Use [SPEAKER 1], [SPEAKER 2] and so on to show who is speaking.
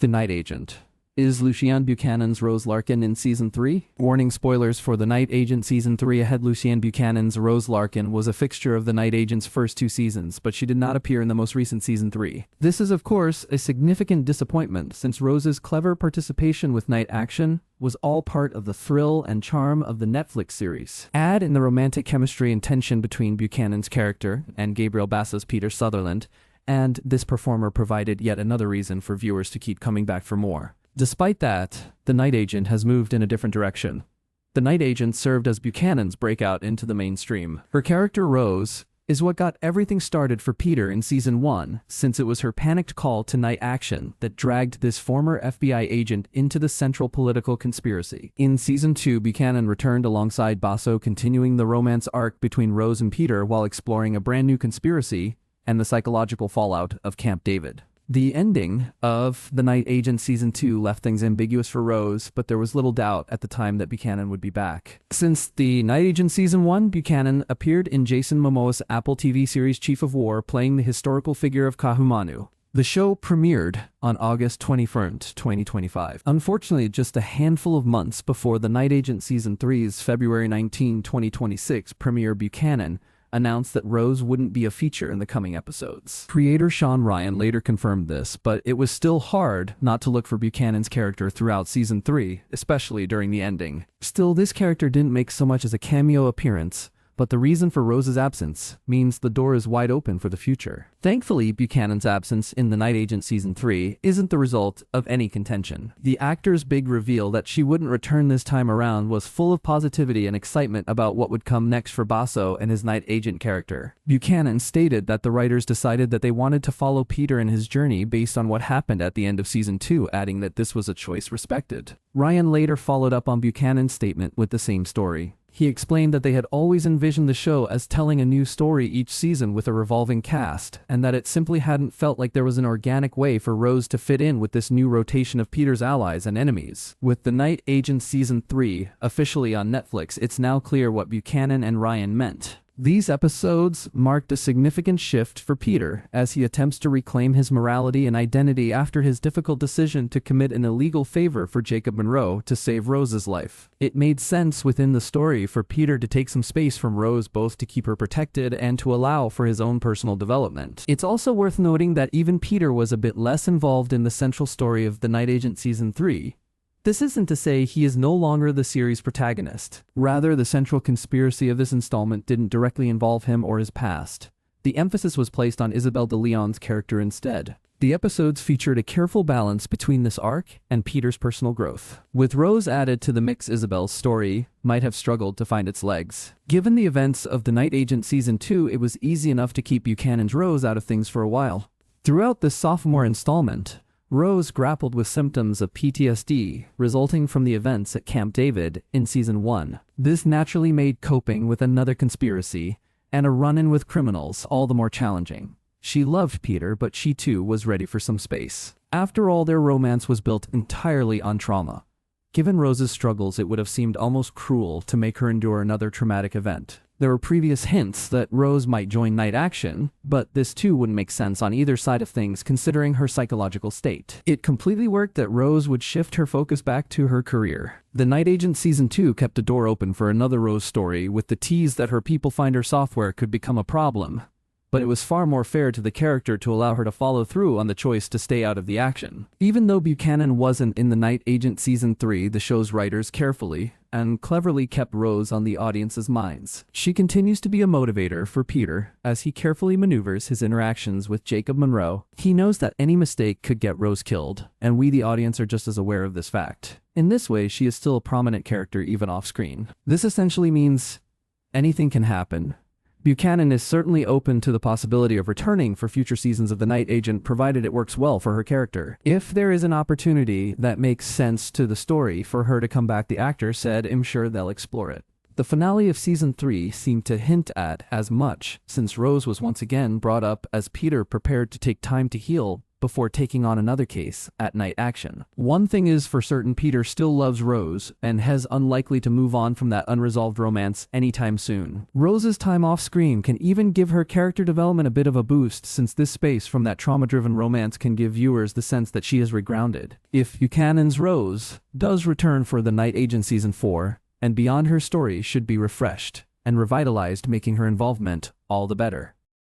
[SPEAKER 1] The Night Agent. Is Luciane Buchanan's Rose Larkin in Season 3? Warning: spoilers for The Night Agent Season 3 ahead. Luciane Buchanan's Rose Larkin was a fixture of The Night Agent's first 2 seasons, but she did not appear in the most recent Season 3. This is, of course, a significant disappointment, since Rose's clever participation with night action was all part of the thrill and charm of the Netflix series. Add in the romantic chemistry and tension between Buchanan's character and Gabriel Basa's Peter Sutherland, and this performer provided yet another reason for viewers to keep coming back for more. Despite that, The Night Agent has moved in a different direction. The Night Agent served as Buchanan's breakout into the mainstream. Her character, Rose, is what got everything started for Peter in Season 1, since it was her panicked call to night action that dragged this former FBI agent into the central political conspiracy. In Season 2, Buchanan returned alongside Basso, continuing the romance arc between Rose and Peter while exploring a brand new conspiracy and the psychological fallout of Camp David. The ending of The Night Agent Season 2 left things ambiguous for Rose, but there was little doubt at the time that Buchanan would be back. Since The Night Agent Season 1, Buchanan appeared in Jason Momoa's Apple TV series Chief of War, playing the historical figure of Kahumanu. The show premiered on August 21st, 2025. Unfortunately, just a handful of months before The Night Agent Season 3's February 19, 2026 premiere, Buchanan announced that Rose wouldn't be a feature in the coming episodes. Creator Sean Ryan later confirmed this, but it was still hard not to look for Buchanan's character throughout Season 3, especially during the ending. Still, this character didn't make so much as a cameo appearance, but the reason for Rose's absence means the door is wide open for the future. Thankfully, Buchanan's absence in The Night Agent Season 3 isn't the result of any contention. The actor's big reveal that she wouldn't return this time around was full of positivity and excitement about what would come next for Basso and his Night Agent character. Buchanan stated that the writers decided that they wanted to follow Peter in his journey based on what happened at the end of Season 2, adding that this was a choice respected. Ryan later followed up on Buchanan's statement with the same story. He explained that they had always envisioned the show as telling a new story each season with a revolving cast, and that it simply hadn't felt like there was an organic way for Rose to fit in with this new rotation of Peter's allies and enemies. With The Night Agent Season 3 officially on Netflix, it's now clear what Buchanan and Ryan meant. These episodes marked a significant shift for Peter as he attempts to reclaim his morality and identity after his difficult decision to commit an illegal favor for Jacob Monroe to save Rose's life. It made sense within the story for Peter to take some space from Rose, both to keep her protected and to allow for his own personal development. It's also worth noting that even Peter was a bit less involved in the central story of The Night Agent Season 3. This isn't to say he is no longer the series' protagonist. Rather, the central conspiracy of this installment didn't directly involve him or his past. The emphasis was placed on Isabel de Leon's character instead. The episodes featured a careful balance between this arc and Peter's personal growth. With Rose added to the mix, Isabel's story might have struggled to find its legs. Given the events of The Night Agent Season 2, it was easy enough to keep Buchanan's Rose out of things for a while. Throughout this sophomore installment, Rose grappled with symptoms of PTSD resulting from the events at Camp David in Season 1. This naturally made coping with another conspiracy and a run-in with criminals all the more challenging. She loved Peter, but she too was ready for some space. After all, their romance was built entirely on trauma. Given Rose's struggles, it would have seemed almost cruel to make her endure another traumatic event. There were previous hints that Rose might join Night Action, but this too wouldn't make sense on either side of things considering her psychological state. It completely worked that Rose would shift her focus back to her career. The Night Agent Season 2 kept a door open for another Rose story, with the tease that her people finder software could become a problem. But it was far more fair to the character to allow her to follow through on the choice to stay out of the action. Even though Buchanan wasn't in The Night Agent Season 3, the show's writers carefully and cleverly kept Rose on the audience's minds. She continues to be a motivator for Peter as he carefully maneuvers his interactions with Jacob Monroe. He knows that any mistake could get Rose killed, and we, the audience, are just as aware of this fact. In this way, she is still a prominent character even off-screen. This essentially means anything can happen. Buchanan is certainly open to the possibility of returning for future seasons of The Night Agent, provided it works well for her character. If there is an opportunity that makes sense to the story for her to come back, the actor said, "I'm sure they'll explore it." The finale of Season 3 seemed to hint at as much, since Rose was once again brought up as Peter prepared to take time to heal before taking on another case at night action. One thing is for certain, Peter still loves Rose and is unlikely to move on from that unresolved romance anytime soon. Rose's time off screen can even give her character development a bit of a boost, since this space from that trauma-driven romance can give viewers the sense that she is regrounded. If Buchanan's Rose does return for The Night Agent Season 4, and beyond, her story should be refreshed and revitalized, making her involvement all the better.